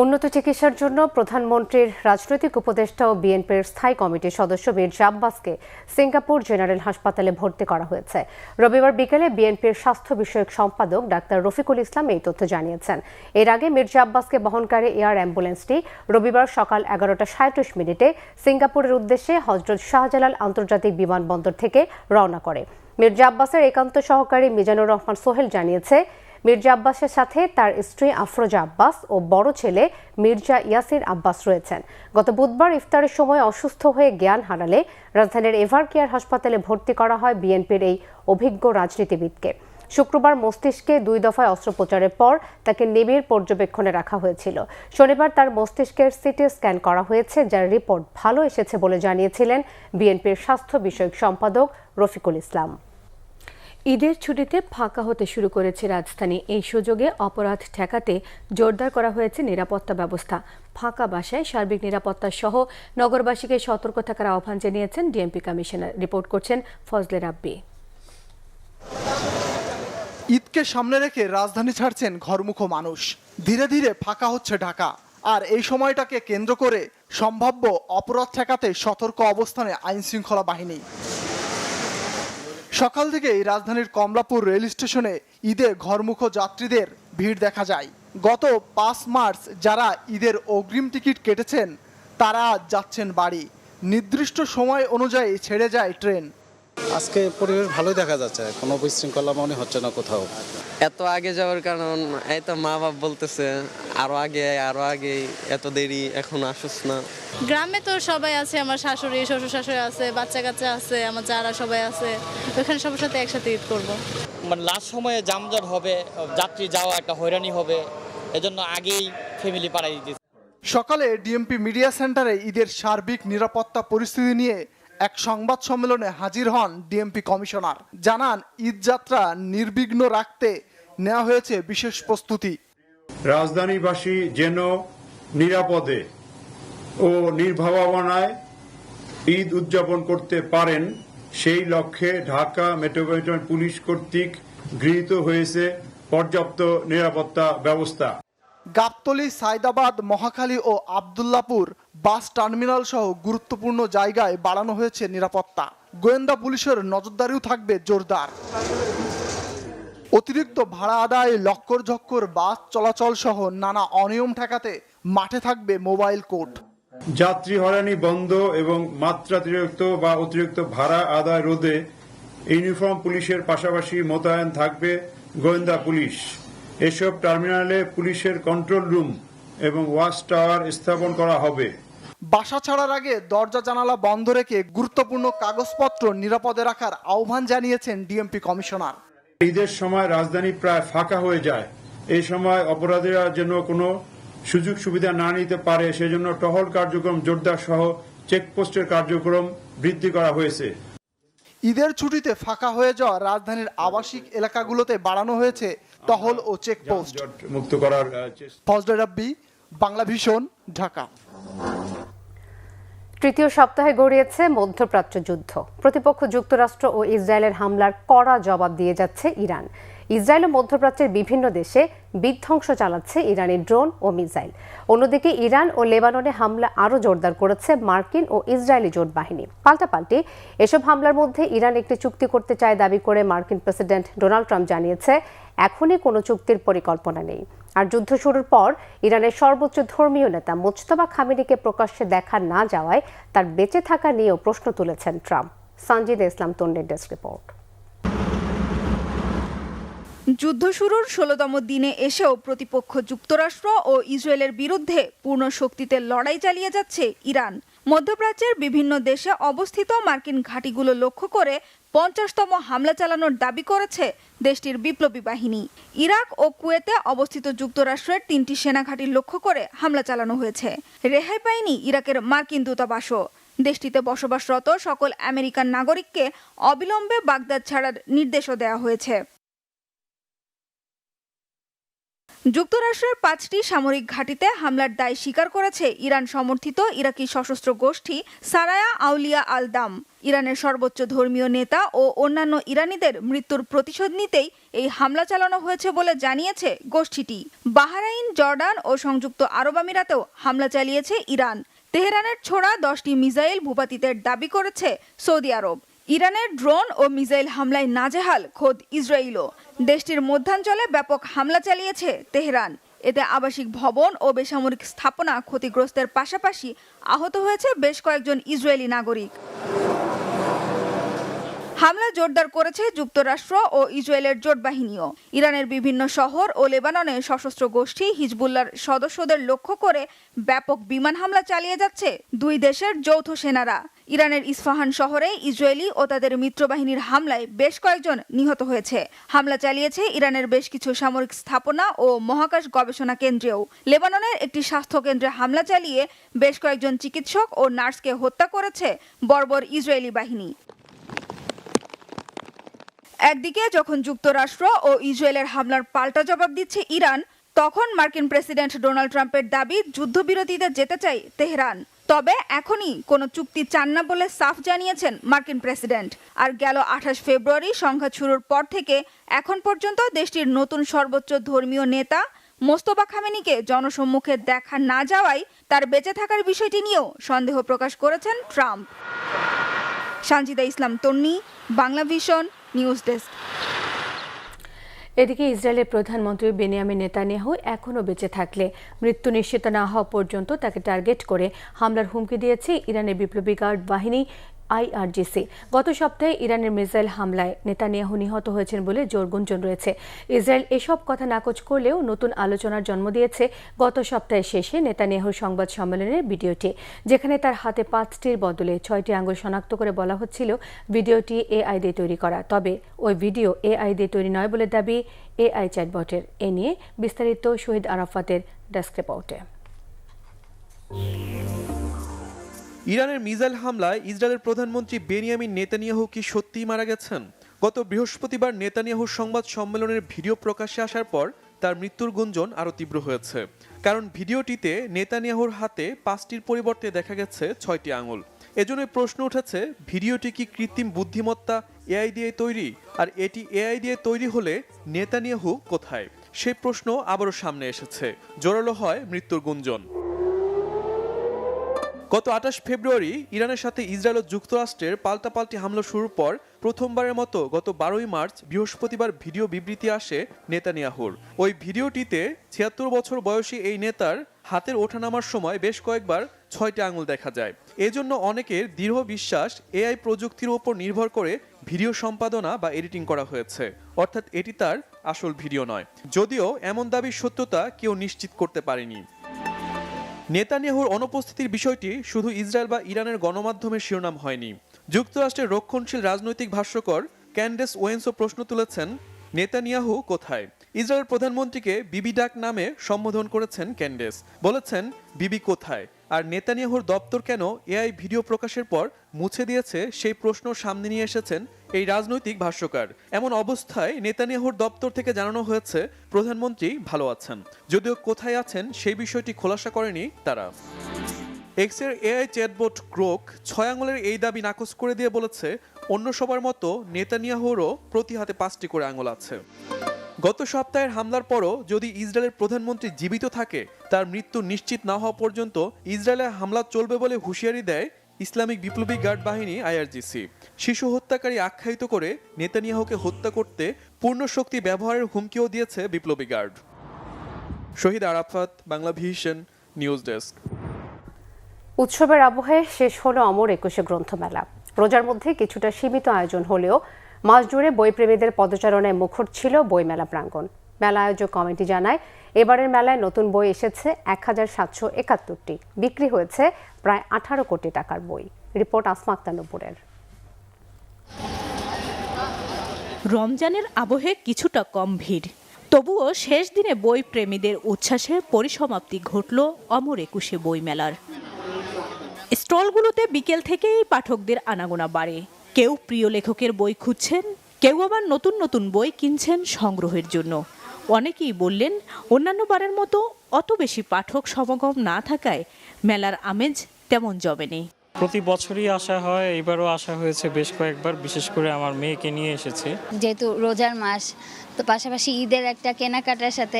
উন্নত চিকিৎসার জন্য প্রধানমন্ত্রীর রাজনৈতিক উপদেষ্টা ও বিএনপির স্থায়ী কমিটির সদস্য মির্জা আব্বাসকে সিঙ্গাপুর জেনারেল হাসপাতালে ভর্তি করা হয়েছে। রবিবার বিকেলে বিএনপির স্বাস্থ্য বিষয়ক সম্পাদক ডাক্তার রফিকুল ইসলাম এই তথ্য জানিয়েছেন। এর আগে মির্জা আব্বাসকে বহনকারী এয়ার অ্যাম্বুলেন্সটি রবিবার সকাল 11:37 সিঙ্গাপুরের উদ্দেশ্যে হযরত শাহজালাল আন্তর্জাতিক বিমানবন্দর থেকে রওনা করে। মির্জা আব্বাসের একান্ত সহকারী মিজানুর রহমান সোহেল জানিয়েছে, মির্জা আব্বাসের সাথে তার স্ত্রী আফরোজা আব্বাস ও বড় ছেলে মির্জা ইয়াসির আব্বাস রয়েছেন। গত বুধবার ইফতারের সময় অসুস্থ হয়ে জ্ঞান হারালে রাজধানীর এভার কেয়ার হাসপাতালে ভর্তি করা হয় বিএনপির এই অভিজ্ঞ রাজনীতিবিদকে। শুক্রবার মস্তিষ্কে 2 দফায় অস্ত্রোপচারের পর তাকে নিবিড় পর্যবেক্ষণে রাখা হয়েছিল। শনিবার তার মস্তিষ্কের সিটি স্ক্যান করা হয়েছে, যার রিপোর্ট ভালো এসেছে বলে জানিয়েছিলেন বিএনপির স্বাস্থ্য বিষয়ক সম্পাদক রফিকুল ইসলাম। ঈদের ছুটিতে ফাঁকা হতে শুরু করেছে রাজধানী। এই সুযোগে অপরাধ ঠেকাতে জোরদার করা হয়েছে নিরাপত্তা ব্যবস্থা। ফাঁকা বাসায় সার্বিক নিরাপত্তা সহ নগরবাসীকে সতর্ক থাকার আহ্বান জানিয়েছেন ডিএমপি কমিশনার। রিপোর্ট করছেন ফজলে রাব্বি। ঈদকে সামনে রেখে রাজধানী ছাড়ছেন ঘরমুখো মানুষ। ধীরে ধীরে ফাঁকা হচ্ছে ঢাকা। আর এই সময়টাকে কেন্দ্র করে সম্ভাব্য অপরাধ ঠেকাতে সতর্ক অবস্থানে আইনশৃঙ্খলা বাহিনী। সকাল থেকেই রাজধানীর কমলাপুর রেল স্টেশনে ঈদে ঘরমুখো যাত্রীদের ভিড় দেখা যায়। গত 5 মার্চ যারা ঈদের অগ্রিম টিকিট কেটেছেন তারা যাচ্ছেন বাড়ি। নির্দিষ্ট সময় অনুযায়ী ছেড়ে যায় ট্রেন। আজকে পরিবেশ ভালোই দেখা যাচ্ছে, কোনো বিশৃঙ্খলা মনে হচ্ছে না কোথাও। এত আগে যাওয়ার কারণ এই তো মা বাপ বলতেছে আরো আগে, এত দেরি, এখন আসুস না। গ্রামে তো সবাই আছে, আমার শাশুড়ি শ্বশুর শাশুড়ি আছে, বাচ্চা কাচ্চা আছে, আমার যারা সবাই আছে, ওখানে সবার সাথে একসাথে ঈদ করবো। মানে লাস্ট সময়ে জামজট হবে, যাত্রী যাওয়া একটা হয়রানি হবে, এজন্য আগেই ফ্যামিলি পাড়াই দিয়েছে। সকালে ডিএমপি মিডিয়া সেন্টারে ঈদের সার্বিক নিরাপত্তা পরিস্থিতি নিয়ে এক সংবাদ সম্মেলনে হাজির হন ডিএমপি কমিশনার। জানান ঈদ যাত্রা নির্বিঘ্ন রাখতে নেওয়া হয়েছে বিশেষ প্রস্তুতি। রাজধানীবাসী যেন নিরাপদে ও নির্ভাবনায় ঈদ উদযাপন করতে পারেন সেই লক্ষ্যে ঢাকা মেট্রোপলিটন পুলিশ কর্তৃক গৃহীত হয়েছে পর্যাপ্ত নিরাপত্তা ব্যবস্থা। গাবতলী, সাইদাবাদ, মহাখালী ও আব্দুল্লাপুর বাস টার্মিনাল সহ গুরুত্বপূর্ণ জায়গায় বাড়ানো হয়েছে নিরাপত্তা। গোয়েন্দা পুলিশের নজরদারিও থাকবে জোরদার। অতিরিক্ত ভাড়া আদায়, লক্কর ঝক্কর বাস চলাচল সহ নানা অনিয়ম ঠেকাতে মাঠে থাকবে মোবাইল কোর্ট। যাত্রী হয়রানি বন্ধ এবং মাত্রাতিরিক্ত বা অতিরিক্ত ভাড়া আদায় রোধে ইউনিফর্ম পুলিশের পাশাপাশি মোতায়েন থাকবে গোয়েন্দা পুলিশ। এসব টার্মিনালে পুলিশের কন্ট্রোল রুম এবং ওয়াচ টাওয়ার স্থাপন করা হবে। বাসা ছাড়ার আগে দরজা জানালা বন্ধ রেখে গুরুত্বপূর্ণ কাগজপত্র নিরাপদে রাখার আহ্বান জানিয়েছেন ডিএমপি কমিশনার। ঈদের সময় রাজধানী প্রায় ফাঁকা হয়ে যায়। এই সময় অপরাধীরা যেন কোনো সুযোগ সুবিধা না নিতে পারে সেজন্য টহল কার্যক্রম জোরদার সহ চেকপোস্টের কার্যক্রম বৃদ্ধি করা হয়েছে। ঈদের ছুটিতে ফাঁকা হয়ে যাওয়া রাজধানীর আবাসিক এলাকাগুলোতে বাড়ানো হয়েছে টহল ও চেকপোস্ট মুক্ত করার। ফজলে রাব্বি, বাংলা ভিশন, ঢাকা। তৃতীয় সপ্তাহে গড়িয়েছে মধ্যপ্রাচ্য যুদ্ধ। প্রতিপক্ষ যুক্তরাষ্ট্র ও ইসরায়েলের হামলার কড়া জবাব দিয়ে যাচ্ছে ইরান। ইসরায়েল ও মধ্যপ্রাচ্যের বিভিন্ন দেশে বিধ্বংস চালাচ্ছে ইরানি ড্রোন ও মিসাইল। অন্যদিকে ইরান ও লেবাননে হামলা আরও জোরদার করেছে মার্কিন ও ইসরায়েলি জোট বাহিনী। পাল্টাপাল্টি এসব হামলার মধ্যে ইরান একটি চুক্তি করতে চায় দাবি করে মার্কিন প্রেসিডেন্ট ডোনাল্ড ট্রাম্প জানিয়েছে এখনই কোনো চুক্তির পরিকল্পনা নেই। আর যুদ্ধ শুরুর পর ইরানের সর্বোচ্চ ধর্মীয় নেতা মুজতবা খামেনিকে প্রকাশ্যে দেখা না যাওয়ায় তার বেঁচে থাকা নিয়েও প্রশ্ন তুলেছেন ট্রাম্প। সঞ্জিদ ইসলাম তন্ডের ডেস্ক রিপোর্ট। যুদ্ধ শুরুর ১৬তম দিনে এসেও প্রতিপক্ষ যুক্তরাষ্ট্র ও ইসরায়েলের বিরুদ্ধে পূর্ণ শক্তিতে লড়াই চালিয়ে যাচ্ছে ইরান। মধ্যপ্রাচ্যের বিভিন্ন দেশে অবস্থিত মার্কিন ঘাঁটিগুলো লক্ষ্য করে ৫০তম হামলা চালানোর দাবি করেছে দেশটির বিপ্লবী বাহিনী। ইরাক ও কুয়েতে অবস্থিত যুক্তরাষ্ট্রের ৩টি সেনাঘাঁটি লক্ষ্য করে হামলা চালানো হয়েছে। রেহাই পায়নি ইরাকের মার্কিন দূতাবাসও। দেশটিতে বসবাসরত সকল আমেরিকান নাগরিককে অবিলম্বে বাগদাদ ছাড়ার নির্দেশও দেওয়া হয়েছে। যুক্তরাষ্ট্রের ৫টি সামরিক ঘাঁটিতে হামলার দায় স্বীকার করেছে ইরান সমর্থিত ইরাকি সশস্ত্র গোষ্ঠী সারায়া আউলিয়া আল দাম। ইরানের সর্বোচ্চ ধর্মীয় নেতা ও অন্যান্য ইরানিদের মৃত্যুর প্রতিশোধ নিতেই এই হামলা চালানো হয়েছে বলে জানিয়েছে গোষ্ঠীটি। বাহরাইন, জর্ডান ও সংযুক্ত আরব আমিরাতেও হামলা চালিয়েছে ইরান। তেহরানের ছোড়া 10টি মিসাইল ভূপাতিতের দাবি করেছে সৌদি আরব। ইরানের ড্রোন ও মিসাইল হামলায় নাজেহাল খোদ ইসরায়েলও। দেশটির মধ্যাঞ্চলে ব্যাপক হামলা চালিয়েছে তেহরান। এতে আবাসিক ভবন ও বেসামরিক স্থাপনা ক্ষতিগ্রস্তের পাশাপাশি আহত হয়েছে বেশ কয়েকজন ইসরায়েলি নাগরিক। হামলা জোরদার করেছে যুক্তরাষ্ট্র ও ইসরায়েলের জোট বাহিনীও। ইরানের বিভিন্ন শহর ও লেবাননে সশস্ত্র গোষ্ঠী হিজবুল্লাহর সদস্যদের লক্ষ্য করে ব্যাপক বিমান হামলা চালিয়ে যাচ্ছে দুই দেশের যৌথ সেনারা। ইরানের ইস্পাহান শহরে ইসরায়েলি ও তাদের মিত্রবাহিনীর হামলায় বেশ কয়েকজন নিহত হয়েছে। হামলা চালিয়েছে ইরানের বেশ কিছু সামরিক স্থাপনা ও মহাকাশ গবেষণা কেন্দ্রেও। লেবাননের একটি স্বাস্থ্য কেন্দ্রে হামলা চালিয়ে বেশ কয়েকজন চিকিৎসক ও নার্সকে হত্যা করেছে বর্বর ইসরায়েলি বাহিনী। একদিকে যখন যুক্তরাষ্ট্র ও ইসরায়েলের হামলার পাল্টা জবাব দিচ্ছে ইরান, তখন মার্কিন প্রেসিডেন্ট ডোনাল্ড ট্রাম্পের দাবি যুদ্ধবিরতিতে যেতে চাই তেহরান। তবে এখনই কোনো চুক্তি চান না বলে সাফ জানিয়েছেন মার্কিন প্রেসিডেন্ট। আর গেল 28 ফেব্রুয়ারি সংঘাত শুরুর পর থেকে এখন পর্যন্ত দেশটির নতুন সর্বোচ্চ ধর্মীয় নেতা মোস্তফা খামেনিকে জনসম্মুখে দেখা না যাওয়ায় তার বেঁচে থাকার বিষয়টি নিয়েও সন্দেহ প্রকাশ করেছেন ট্রাম্প। সানজিদা ইসলাম তন্নি, বাংলা ভিশন, নিউজ ডেস্ক। এদিকে ইসরায়েলের প্রধানমন্ত্রী বেনিয়ামিন নেতানিয়াহু এখনও বেঁচে থাকলে মৃত্যু নিশ্চিত না হওয়া পর্যন্ত তাকে টার্গেট করে হামলার হুমকি দিয়েছে ইরানের বিপ্লবী গার্ড বাহিনী IRGC। গত সপ্তাহে ইরানের মিসাইল হামলায় নেতানিয়াহু নিহত হয়েছেন বলে জোর গুঞ্জন রয়েছে। ইসরায়েল এসব কথা নাকচ করলেও নতুন আলোচনার জন্ম দিয়েছে গত সপ্তাহের শেষে নেতানিয়াহুর সংবাদ সম্মেলনের ভিডিওটি, যেখানে তার হাতে 5টির বদলে 6টি আঙুল শনাক্ত করে বলা হচ্ছিল ভিডিওটি AI দিয়ে তৈরি করা। তবে ওই ভিডিও AI দিয়ে তৈরি নয় বলে দাবি AI চ্যাটবটের। এ নিয়ে বিস্তারিত শহীদ আরাফাতের ডেস্ক রিপোর্টে। ইরানের মিসাইল হামলায় ইসরায়েলের প্রধানমন্ত্রী বেনিয়ামিন নেতানিয়াহু কি সত্যিই মারা গেছেন? গত বৃহস্পতিবার নেতানিয়াহুর সংবাদ সম্মেলনের ভিডিও প্রকাশ্যে আসার পর তার মৃত্যুর গুঞ্জন আরও তীব্র হয়েছে। কারণ ভিডিওটিতে নেতানিয়াহুর হাতে 5টির পরিবর্তে দেখা গেছে 6টি আঙুল। এজন্য প্রশ্ন উঠেছে, ভিডিওটি কি কৃত্রিম বুদ্ধিমত্তা AI দিয়ে তৈরি? আর এটি AI দিয়ে তৈরি হলে নেতানিয়াহু কোথায়? সেই প্রশ্ন আবারও সামনে এসেছে। জোরালো হয় মৃত্যুর গুঞ্জন। গত 28 ফেব্রুয়ারি ইরানের সাথে ইসরায়েল ও যুক্তরাষ্ট্রের পাল্টাপাল্টি হামলা শুরুর পর প্রথমবারের মতো গত 12ই মার্চ বৃহস্পতিবার ভিডিও বিবৃতি আসে নেতানিয়াহুর। ওই ভিডিওটিতে 76 বছর বয়সী এই নেতার হাতের ওঠানামার সময় বেশ কয়েকবার 6টি আঙুল দেখা যায়। এজন্য অনেকের দৃঢ় বিশ্বাস AI প্রযুক্তির উপর নির্ভর করে ভিডিও সম্পাদনা বা এডিটিং করা হয়েছে, অর্থাৎ এটি তার আসল ভিডিও নয়। যদিও এমন দাবির সত্যতা কেউ নিশ্চিত করতে পারেনি। নেতানিয়াহুর অনুপস্থিতির বিষয়টি শুধু ইসরায়েল বা ইরানের গণমাধ্যমের শিরোনাম হয়নি। যুক্তরাষ্ট্রের রক্ষণশীল রাজনৈতিক ভাষ্যকর ক্যান্ডেস ওয়েন্সও প্রশ্ন তুলেছেন, নেতানিয়াহু কোথায়? ইসরায়েলের প্রধানমন্ত্রীকে বিবি ডাক নামে সম্বোধন করেছেন ক্যান্ডেস। বলেছেন, বিবি কোথায়? আর নেতানিয়াহুর দপ্তর কেন AI ভিডিও প্রকাশের পর মুছে দিয়েছে, সেই প্রশ্ন সামনে নিয়ে এসেছেন এই রাজনৈতিক ভাষ্যকার। এমন অবস্থায় নেতানিয়াহুর দপ্তর থেকে জানানো হয়েছে প্রধানমন্ত্রী ভালো আছেন, যদিও কোথায় আছেন সেই বিষয়টি খোলাসা করেনি তারা। এক্সের AI চ্যাটবট গ্রোক 6 আঙুলের এই দাবি নাকচ করে দিয়ে বলেছে, অন্য সবার মতো নেতানিয়াহুরও প্রতি হাতে 5টি করে আঙুল আছে। গত সপ্তাহের হামলার পরও যদি ইসরায়েলের প্রধানমন্ত্রী জীবিত থাকে, তার মৃত্যু নিশ্চিত না হওয়া পর্যন্ত ইসরায়েলে হামলা চলবে বলে হুঁশিয়ারি দেয় ইসলামিক বিপ্লবী গার্ড বাহিনী IRGC। শিশু হত্যাকারী আখ্যায়িত করে নেতানিয়াহুকে হত্যা করতে পূর্ণ শক্তি ব্যবহারের হুমকিও দিয়েছে বিপ্লবী guard. Shahid Arafat, Bangla Vision, news desk. উৎসবের আবহে শেষ হলো অমর 21শে গ্রন্থমেলা। রোজার মধ্যে কিছুটা সীমিত আয়োজন হলেও মাস জুড়ে বইপ্রেমীদের পদচারণায় মুখর ছিল বইমেলা প্রাঙ্গণ। মেলা আয়োজক কমিটি জানায়, এবারের মেলায় নতুন বই এসেছে 1771টি। বিক্রি হয়েছে প্রায় 18 কোটি টাকার বই। রিপোর্ট আসমা আক্তার নূপুরের। রমজানের আবহে কিছুটা কম ভিড়, তবুও শেষ দিনে বই প্রেমীদের উচ্ছ্বাসে পরিসমাপ্তি ঘটল অমর 21শে বইমেলার। স্টলগুলোতে বিকেল থেকেই পাঠকদের আনাগোনা বাড়ে। কেউ প্রিয় লেখকের বই খুঁজছেন, কেউ আবার নতুন নতুন বই কিনছেন সংগ্রহের জন্য। অনেকেই বললেন, অন্যান্য বারের মতো অত বেশি পাঠক সমাগম না থাকায় মেলার আমেজ তেমন জমেনি। প্রতি বছরই আসা হয়, এবারও আসা হয়েছে বেশ কয়েকবার, বিশেষ করে আমার মেয়েকে নিয়ে এসেছে। যেহেতু রোজার মাস, তো পাশাপাশি ঈদের একটা কেনাকাটার সাথে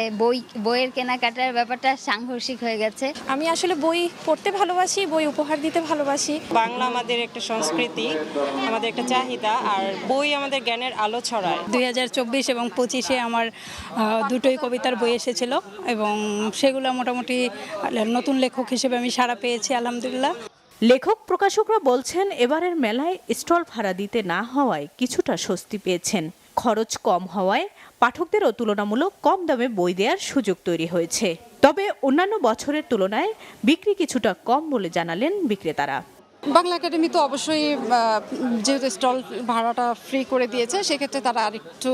বইয়ের কেনাকাটার ব্যাপারটা সাংঘর্ষিক হয়ে গেছে। আমি আসলে বই পড়তে ভালোবাসি, বই উপহার দিতে ভালোবাসি। বাংলা আমাদের একটা সংস্কৃতি, আমাদের একটা চাহিদা, আর বই আমাদের জ্ঞানের আলো ছড়ায়। 2024 এবং 25-এ আমার দুটোই কবিতার বই এসেছিল এবং সেগুলো মোটামুটি নতুন লেখক হিসেবে আমি সাড়া পেয়েছি, আলহামদুলিল্লাহ। লেখক প্রকাশকরা বলছেন এবারের মেলায় স্টল ভাড়া দিতে না হওয়ায় কিছুটা স্বস্তি পেয়েছেন। খরচ কম হওয়ায় পাঠকদেরও তুলনামূলক কম দামে বই দেওয়ার সুযোগ তৈরি হয়েছে। তবে অন্যান্য বছরের তুলনায় বিক্রি কিছুটা কম বলে জানালেন বিক্রেতারা। বাংলা একাডেমি তো অবশ্যই যেহেতু স্টল ভাড়াটা ফ্রি করে দিয়েছে, সেক্ষেত্রে তারা আরেকটু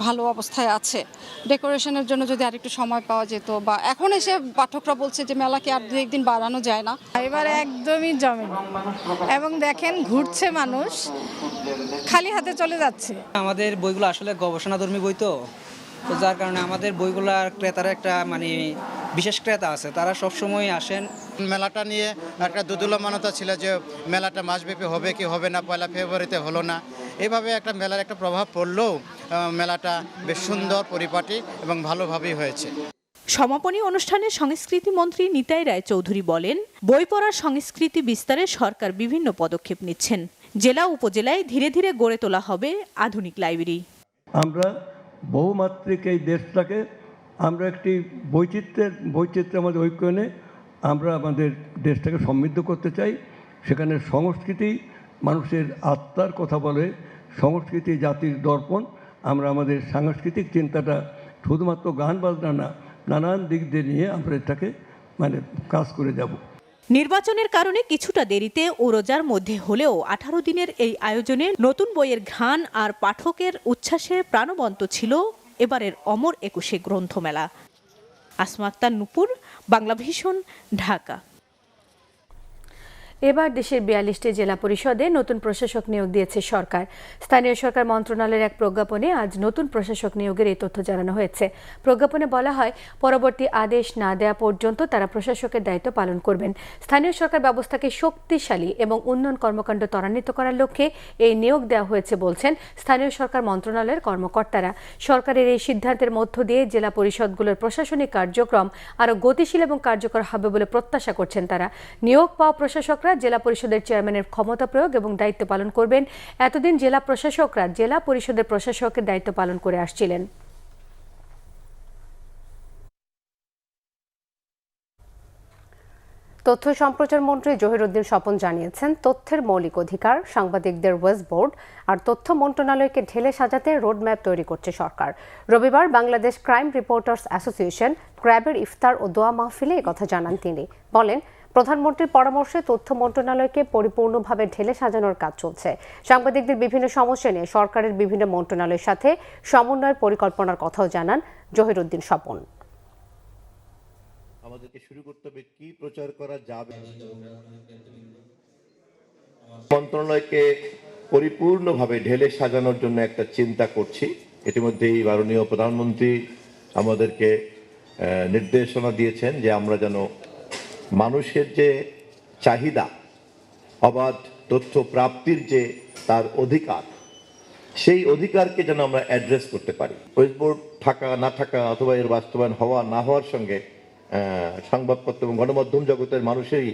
ভালো অবস্থায় আছে। ডেকোরেশনের জন্য যদি আরেকটু সময় পাওয়া যেত, বা এখন এসে পাঠকরা বলছে যে মেলাকে আর 2-1 দিন বাড়ানো যায় না। এবার একদমই জমে এবং দেখেন ঘুরছে মানুষ, খালি হাতে চলে যাচ্ছে। আমাদের বইগুলো আসলে গবেষণাধর্মী বই তো যার কারণে আমাদের বইগুলোর ক্রেতারা একটা বিশেষ ক্রেতা আছে, তারা সবসময় আসেন। মেলাটা নিয়ে একটা দুদুল্যমানতা ছিল যে মেলাটা মাসব্যাপী হবে কি হবে না, 1 ফেব্রুয়ারিতে হলো না। এভাবে একটা মেলার একটা প্রভাব পড়লেও মেলাটা বেশ সুন্দর, পরিপাটি এবং ভালোভাবেই হয়েছে। সমাপনী অনুষ্ঠানে সংস্কৃতি মন্ত্রী নিতাই রায়চৌধুরী বলেন, বই পড়ার সংস্কৃতি বিস্তারে সরকার বিভিন্ন পদক্ষেপ নিচ্ছেন। জেলা উপজেলায় ধীরে ধীরে গড়ে তোলা হবে আধুনিক লাইব্রেরি। আমরা বহুমাত্রিক এই দেশটাকে আমরা একটি বৈচিত্র্যের মধ্যে ঐক্য এনে আমরা আমাদের দেশটাকে সমৃদ্ধ করতে চাই। সেখানে সংস্কৃতি মানুষের আত্মার কথা বলে, সংস্কৃতি জাতির দর্পণ। আমরা আমাদের সাংস্কৃতিক চিন্তাটা শুধুমাত্র গান বাজনা না, নানান দিক দিয়ে নিয়ে আমরা এটাকে কাজ করে যাব। নির্বাচনের কারণে কিছুটা দেরিতে ও রোজার মধ্যে হলেও 18 দিনের এই আয়োজনে নতুন বইয়ের ঘ্রাণ আর পাঠকের উচ্ছ্বাসে প্রাণবন্ত ছিল এবারের অমর 21 গ্রন্থমেলা। আসমা আক্তার নূপুর, বাংলাভিশন, ঢাকা। এবার দেশের 42টি জেলা পরিষদে নতুন প্রশাসক নিয়োগ দিয়েছে সরকার। স্থানীয় সরকার মন্ত্রণালয়ের এক প্রজ্ঞাপনে আজ নতুন প্রশাসক নিয়োগের এই তথ্য জানানো হয়েছে। প্রজ্ঞাপনে বলা হয়, পরবর্তী আদেশ না দেওয়া পর্যন্ত তারা প্রশাসকের দায়িত্ব পালন করবেন। স্থানীয় সরকার ব্যবস্থাকে শক্তিশালী এবং উন্নয়ন কর্মকাণ্ড ত্বরান্বিত করার লক্ষ্যে এই নিয়োগ দেওয়া হয়েছে বলছেন স্থানীয় সরকার মন্ত্রণালয়ের কর্মকর্তারা। সরকারের এই সিদ্ধান্তের মধ্য দিয়ে জেলা পরিষদগুলোর প্রশাসনিক কার্যক্রম আরও গতিশীল এবং কার্যকর হবে বলে প্রত্যাশা করছেন তারা। নিয়োগ পাওয়া প্রশাসকরা জেলা পরিষদের চেয়ারম্যানের ক্ষমতা প্রয়োগ এবং দায়িত্ব পালন করবেন। এতদিন জেলা প্রশাসকরা জেলা পরিষদের প্রশাসকের দায়িত্ব পালন করে আসছিলেন। তথ্য সম্প্রচার মন্ত্রী জহিরুদ্দিন স্বপন জানিয়েছেন, তথ্যের মৌলিক অধিকার, সাংবাদিকদের ওয়েস বোর্ড আর তথ্য মন্ত্রণালয়কে ঢেলে সাজাতে রোডম্যাপ তৈরি করছে সরকার। রবিবার বাংলাদেশ ক্রাইম রিপোর্টার্স অ্যাসোসিয়েশন ক্র্যাবের ইফতার ও দোয়া মাহফিলে একথা জানান তিনি। বলেন, প্রধানমন্ত্রীর পরামর্শে তথ্য মন্ত্রণালয়কে পরিপূর্ণভাবে ঢেলে সাজানোর কাজ চলছে। সাংবাদিকদের বিভিন্ন সমস্যা নিয়ে সরকারের বিভিন্ন মন্ত্রণালয়ের সাথে সমন্বয়ের পরিকল্পনার কথাও জানান জহিরুদ্দিন স্বপন। আমাদেরকে শুরু করতে হবে কি প্রচার করা যাবে। মন্ত্রণালয়কে পরিপূর্ণভাবে ঢেলে সাজানোর জন্য একটা চিন্তা করছি। ইতিমধ্যেই মাননীয় প্রধানমন্ত্রী আমাদেরকে নির্দেশনা দিয়েছেন যে আমরা যেন মানুষের যে চাহিদা, অবাধ তথ্য প্রাপ্তির যে তার অধিকার, সেই অধিকারকে যেন আমরা অ্যাড্রেস করতে পারি। ওয়েস বোর্ড থাকা না থাকা অথবা এর বাস্তবায়ন হওয়া না হওয়ার সঙ্গে সংবাদপত্র এবং গণমাধ্যম জগতের মানুষেরই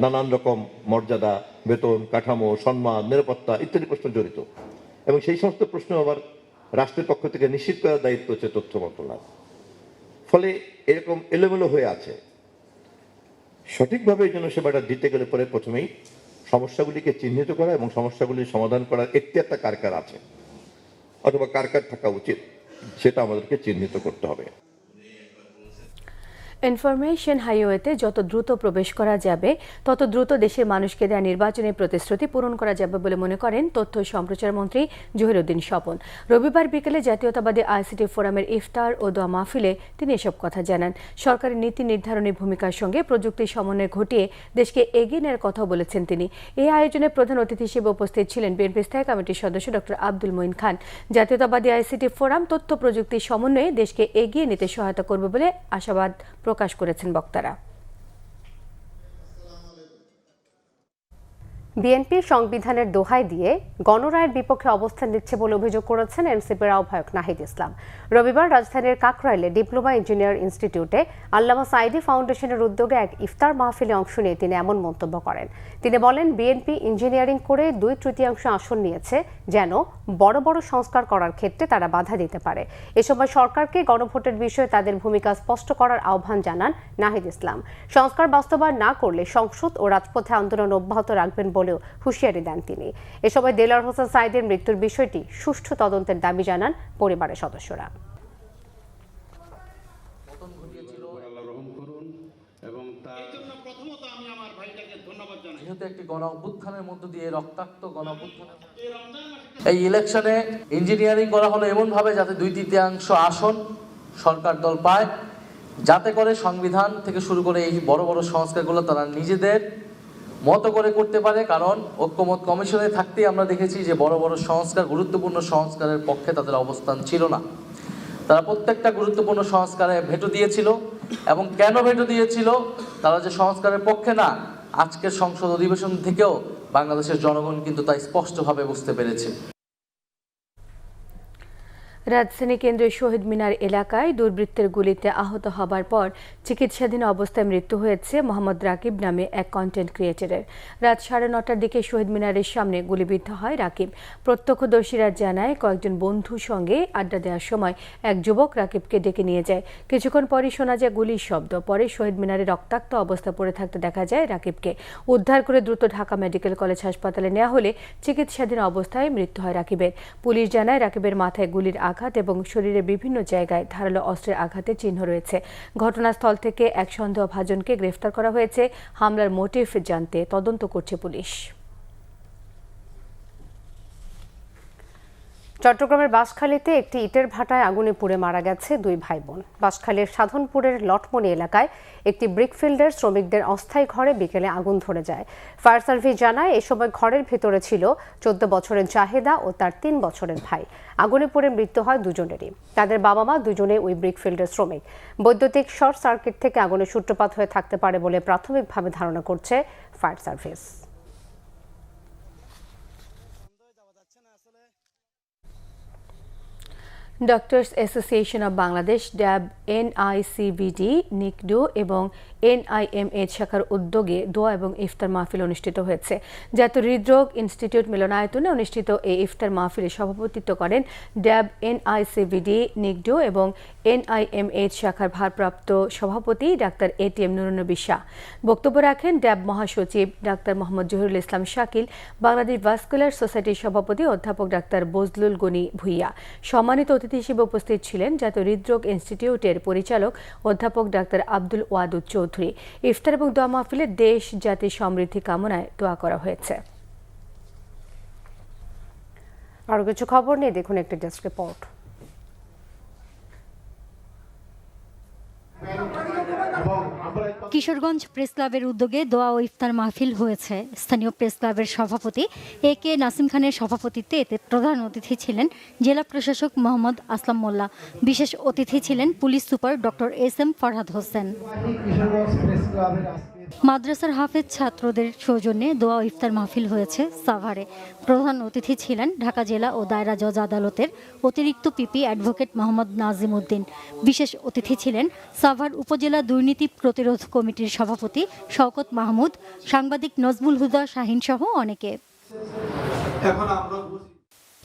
নানান রকম মর্যাদা, বেতন, কাঠামো, সম্মান, নিরাপত্তা ইত্যাদি প্রশ্ন জড়িত, এবং সেই সমস্ত প্রশ্ন আবার রাষ্ট্রের পক্ষ থেকে নিশ্চিত করার দায়িত্ব হচ্ছে তথ্য মন্ত্রণালয়। ফলে এরকম এলোমেলো হয়ে আছে। সঠিকভাবে এই জন্য সেবাটা দিতে গেলে পরে প্রথমেই সমস্যাগুলিকে চিহ্নিত করা এবং সমস্যাগুলির সমাধান করার এখতিয়ারটা কার কার আছে অথবা কার কার থাকা উচিত সেটা আমাদেরকে চিহ্নিত করতে হবে। ইনফরমেশন হাইওয়েতে যত দ্রুত প্রবেশ করা যাবে তত দ্রুত দেশের মানুষকে দেওয়া নির্বাচনী প্রতিশ্রুতি পূরণ করা যাবে বলে মনে করেন তথ্য সম্প্রচার মন্ত্রী জহিরুদ্দিন স্বপন। রবিবার বিকেলে জাতীয়তাবাদী আইসিটি ফোরামের ইফতার ও দোয়া মাহফিলে তিনি এসব কথা জানান। সরকারের নীতি নির্ধারণী ভূমিকার সঙ্গে প্রযুক্তির সমন্বয় ঘটিয়ে দেশকে এগিয়ে নেওয়ার কথাও বলেছেন তিনি। এই আয়োজনে প্রধান অতিথি হিসেবে উপস্থিত ছিলেন বিএনপি স্থায়ী কমিটির সদস্য ডক্টর আব্দুল মঈন খান। জাতীয়তাবাদী আইসিটি ফোরাম তথ্য প্রযুক্তির সমন্বয়ে দেশকে এগিয়ে নিতে সহায়তা করবে বলে আশাবাদ প্রকাশ করেছেন বক্তারা। বিএনপি সংবিধানের দোহাই দিয়ে গণরায়ের বিপক্ষে অবস্থান নিচ্ছে বলে অভিযোগ করেছেন এনসিপির আহ্বায়ক নাহিদ ইসলাম। রবিবার রাজধানীর কাকরাইলে ডিপ্লোমা ইঞ্জিনিয়ার ইনস্টিটিউটে আল্লামা সাঈদী ফাউন্ডেশনের উদ্যোগে এক ইফতার মাহফিলে অংশ নিয়ে তিনি এমন মন্তব্য করেন। তিনি বলেন, বিএনপি ইঞ্জিনিয়ারিং করে 2/3 আসন নিয়েছে যেন বড় বড় সংস্কার করার ক্ষেত্রে তারা বাধা দিতে পারে। এ সময় সরকারকে গণভোটের বিষয়ে তাদের ভূমিকা স্পষ্ট করার আহ্বান জানান নাহিদ ইসলাম। সংস্কার বাস্তবায়ন না করলে সংসদ ও রাজপথে আন্দোলন অব্যাহত রাখবেন বলেও হুঁশিয়ারি দেন তিনি। এ সময় দেলোয়ার হোসেন সাঈদের মৃত্যুর বিষয়টি সুষ্ঠু তদন্তের দাবি জানান পরিবারের সদস্যরা। যেহেতু একটি গণ অভ্যুত্থানের মধ্য দিয়ে রক্তাক্ত গণ অভ্যুত্থান, এই ইলেকশনে ইঞ্জিনিয়ারিং করা হলো এমন ভাবে যাতে 2/3 আসন সরকার দল পায়, যাতে করে সংবিধান থেকে শুরু করে এই বড় বড় সংস্কারগুলো তারা নিজেদের মতো করে করতে পারে। কারণ ঐক্যমত কমিশনে থাকতেই আমরা দেখেছি যে বড় বড় সংস্কার, গুরুত্বপূর্ণ সংস্কারের পক্ষে তাদের অবস্থান ছিল না। তারা প্রত্যেকটা গুরুত্বপূর্ণ সংস্কারে ভেটো দিয়েছিল। এবং কেন ভেটো দিয়েছিল? তারা যে সংস্কারের পক্ষে না, আজকের সংসদ অধিবেশন থেকেও বাংলাদেশের জনগণ কিন্তু তা স্পষ্টভাবে বুঝতে পেরেছে। রাজধানী কেন্দ্রের শহীদ মিনার এলাকায় দুর্বৃত্তের গুলিতে আহত হবার পর চিকিৎসাধীন অবস্থায় মৃত্যু হয়েছে মোহাম্মদ রাকিব নামে এক কন্টেন্ট ক্রিয়েটরের। রাত 9:30টার দিকে শহীদ মিনারের সামনে গুলিবিদ্ধ হয় রাকিব। প্রত্যক্ষদর্শীরা জানায়, কয়েকজন বন্ধুর সঙ্গে আড্ডা দেওয়ার সময় এক যুবক রাকিবকে ডেকে নিয়ে যায়। কিছুক্ষণ পরই শোনা যায় গুলির শব্দ। পরে শহীদ মিনারে রক্তাক্ত অবস্থা পড়ে থাকতে দেখা যায় রাকিবকে। উদ্ধার করে দ্রুত ঢাকা মেডিকেল কলেজ হাসপাতালে নেওয়া হলে চিকিৎসাধীন অবস্থায় মৃত্যু হয় রাকিবের। পুলিশ জানায়, রাকিবের মাথায় গুলির আঘাত এবং শরীরের বিভিন্ন জায়গায় ধারালো অস্ত্রের আঘাতের চিহ্ন রয়েছে। ঘটনাস্থল থেকে এক সন্দেহভাজনকে গ্রেফতার করা হয়েছে। হামলার মোটিভ জানতে তদন্ত করছে পুলিশ। চট্টগ্রামের বাঁশখালীতে একটি ইটের ভাটায় আগুনে পুড়ে মারা গেছে 2 ভাই বোন। বাঁশখালীর সাধনপুরের লটমনি এলাকায় একটি ব্রিকফিল্ডের শ্রমিকদের অস্থায়ী ঘরে বিকেলে আগুন ধরে যায়। ফায়ার সার্ভিস জানায়, এ সময় ঘরের ভেতরে ছিল 14 বছরের জাহেদা ও তার 3 বছরের ভাই। আগুনে পুড়ে মৃত্যু হয় দুজনেরই। তাদের বাবা মা দুজনে ওই ব্রিকফিল্ডের শ্রমিক। বৈদ্যুতিক শর্ট সার্কিট থেকে আগুনের সূত্রপাত হয়ে থাকতে পারে বলে প্রাথমিকভাবে ধারণা করছে fire service. Doctors Association of Bangladesh, DAB, NICBD, নিকডু এবং এনআইএমএইচ শাখার উদ্যোগে দোয়া এবং ইফতার মাহফিল অনুষ্ঠিত হয়েছে। জাতীয় হৃদরোগ ইনস্টিটিউট মিলনায়তনে অনুষ্ঠিত এই ইফতার মাহফিলে সভাপতিত্ব করেন ড্যাব, এনআইসিবিডি, নিকডু এবং এনআইএমএইচ শাখার ভারপ্রাপ্ত সভাপতি ডাক্তার এটিএম নুরুন্নবী শাহ। বক্তব্য রাখেন ড্যাব মহাসচিব ডাক্তার মোহাম্মদ জহিরুল ইসলাম শাকিল, বাংলাদেশ ভাস্কুলার সোসাইটির সভাপতি অধ্যাপক ডাক্তার বজলুল গনি ভুইয়া। সম্মানিত অতিথি হিসেবে উপস্থিত ছিলেন জাতীয় হৃদরোগ ইনস্টিটিউটের পরিচালক অধ্যাপক ডাক্তার আব্দুল ওয়াদুদ চৌধুরী। ইফতার এবং দোয়া মাহফিলে দেশ জাতির সমৃদ্ধি কামনায় দোয়া করা হয়েছে। আরো কিছু খবর নিয়ে দেখুন একটি ডেস্ক রিপোর্ট। কিশোরগঞ্জ প্রেস ক্লাবের উদ্যোগে দোয়া ও ইফতার মাহফিল হয়েছে। স্থানীয় প্রেস ক্লাবের সভাপতি AK নাসিম খানের সভাপতিত্বে এতে প্রধান অতিথি ছিলেন জেলা প্রশাসক মোহাম্মদ আসলাম মোল্লা। বিশেষ অতিথি ছিলেন police super doctor SM Farhad Hossain. মাদ্রাসার হাফেজ ছাত্রদের সৌজন্যে দোয়া ও ইফতার মাহফিল হয়েছে সাভারে। প্রধান অতিথি ছিলেন ঢাকা জেলা ও দায়রা জজ আদালতের অতিরিক্ত পিপি অ্যাডভোকেট মোহাম্মদ নাজিম উদ্দিন। বিশেষ অতিথি ছিলেন সাভার উপজেলা দুর্নীতি প্রতিরোধ কমিটির সভাপতি শওকত মাহমুদ, সাংবাদিক নজমুল হুদা শাহিন সহ অনেকে।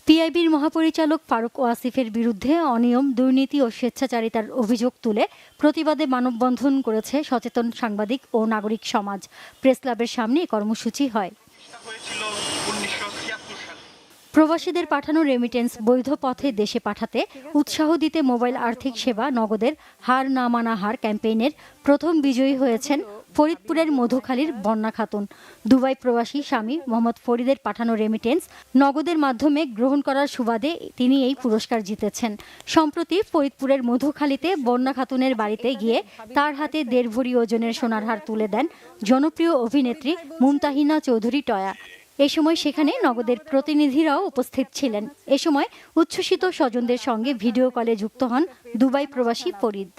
পিআইবির মহাপরিচালক ফারুক ওয়াসিফের বিরুদ্ধে অনিয়ম, দুর্নীতি ও স্বেচ্ছাচারিতার অভিযোগ তুলে প্রতিবাদে মানববন্ধন করেছে সচেতন সাংবাদিক ও নাগরিক সমাজ। প্রেস ক্লাবের সামনে কর্মসূচি হয়। প্রবাসীদের পাঠানো রেমিটেন্স বৈধ পথে দেশে পাঠাতে উৎসাহ দিতে মোবাইল আর্থিক সেবা নগদের হার না মানা হার ক্যাম্পেইনের প্রথম বিজয়ী হয়েছেন ফরিদপুরের মধুখালীর বন্যা খাতুন। দুবাই প্রবাসী স্বামী মোহাম্মদ ফরিদের পাঠানো রেমিটেন্স নগদের মাধ্যমে গ্রহণ করার সুবাদে তিনি এই পুরস্কার জিতেছেন। সম্প্রতি ফরিদপুরের মধুখালীতে বন্যা খাতুনের বাড়িতে গিয়ে তার হাতে 1.5 ভরি ওজনের সোনার হার তুলে দেন জনপ্রিয় অভিনেত্রী মুমতাহিনা চৌধুরী টয়া। এ সময় সেখানে নগদের প্রতিনিধিরাও উপস্থিত ছিলেন। এ সময় উচ্ছ্বসিত স্বজনদের সঙ্গে ভিডিও কলে যুক্ত হন দুবাই প্রবাসী Farid.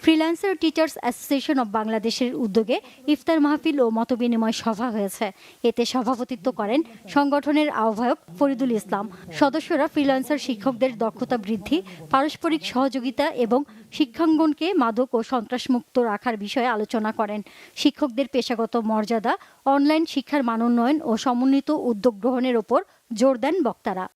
Freelancer teachers association of বাংলাদেশের উদ্যোগে ইফতার মাহফিল ও মতবিনিময় সভা হয়েছে। এতে সভাপতিত্ব করেন সংগঠনের আহ্বায়ক ফরিদুল ইসলাম। সদস্যরা ফ্রিল্যান্সার শিক্ষকদের দক্ষতা বৃদ্ধি, পারস্পরিক সহযোগিতা এবং শিক্ষাঙ্গনকে মাদক ও সন্ত্রাসমুক্ত রাখার বিষয়ে আলোচনা করেন। শিক্ষকদের পেশাগত মর্যাদা, অনলাইন শিক্ষার মানোন্নয়ন ও সমন্বিত উদ্যোগ গ্রহণের ওপর জোর দেন বক্তারা।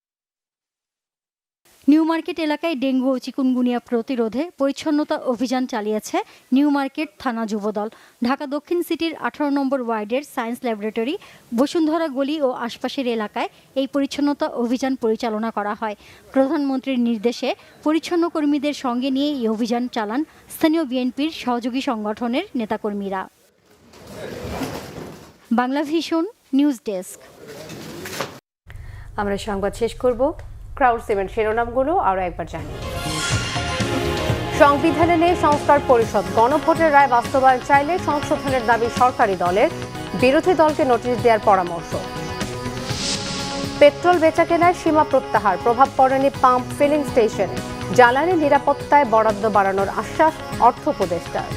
নিউ মার্কেট এলাকায় ডেঙ্গু ও চিকুনগুনিয়া প্রতিরোধে পরিচ্ছন্নতা অভিযান চালিয়েছে নিউ মার্কেট থানা যুবদল। ঢাকা দক্ষিণ সিটির 18 নম্বর ওয়ার্ডের সায়েন্স ল্যাবরেটরি, বসুন্ধরা গলি ও আশপাশের এলাকায় এই পরিচ্ছন্নতা অভিযান পরিচালনা করা হয়। প্রধানমন্ত্রীর নির্দেশে পরিচ্ছন্ন কর্মীদের সঙ্গে নিয়ে এই অভিযান চালান স্থানীয় বিএনপির সহযোগী সংগঠনের নেতাকর্মীরা। Bangla Vision news desk. আমরা সংবাদ শেষ করব। ক্রাউড সিমেন্ট শিরোনামগুলো আরও একবার জানি। সংবিধানে নেই সংস্কার পরিষদ, গণভোটের রায় বাস্তবায়ন চাইলে সংশোধনের দাবি সরকারি দলের, বিরোধী দলকে নোটিশ দেওয়ার পরামর্শ। পেট্রোল বেচাকেনায় সীমা প্রত্যাহার, প্রভাব পড়েনি পাম্প ফিলিং স্টেশনে, জ্বালানি নিরাপত্তায় বরাদ্দ বাড়ানোর আশ্বাস অর্থ উপদেষ্টার।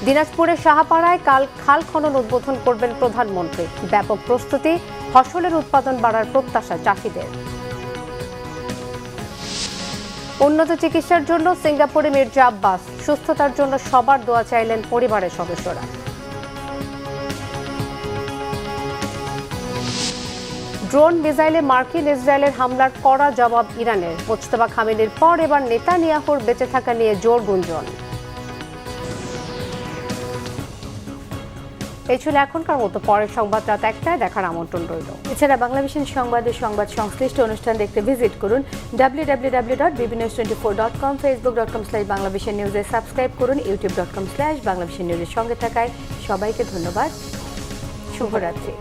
দিনাজপুরের সাহাপাড়ায় কাল খাল খনন উদ্বোধন করবেন প্রধানমন্ত্রী, ব্যাপক প্রস্তুতি, ফসলের উৎপাদন বাড়ার প্রত্যাশা চাষিদের। উন্নত চিকিৎসার জন্য সিঙ্গাপুরে মির্জা আব্বাস, সুস্থতার জন্য সবার দোয়া চাইলেন পরিবারের সদস্যরা। ড্রোন মিসাইলে মার্কিন ইসরায়েলের হামলার কড়া জবাব ইরানের, মোজতবা খামেনির পর এবার নেতানিয়াহুর বেঁচে থাকা নিয়ে জোর গুঞ্জন। এই ছিল এখনকার মতো, পরের সংবাদ রাত 1টায় দেখার আমন্ত্রণ রইল। এছাড়া বাংলাভিশন সংবাদের সংবাদ সংশ্লিষ্ট অনুষ্ঠান দেখতে ভিজিট করুন www.bbnews24.com, facebook.com/বাংলাভিশন নিউজে সাবস্ক্রাইব করুন, youtube.com/বাংলাভিশন নিউজের সঙ্গে থাকায় সবাইকে ধন্যবাদ। শুভরাত্রি।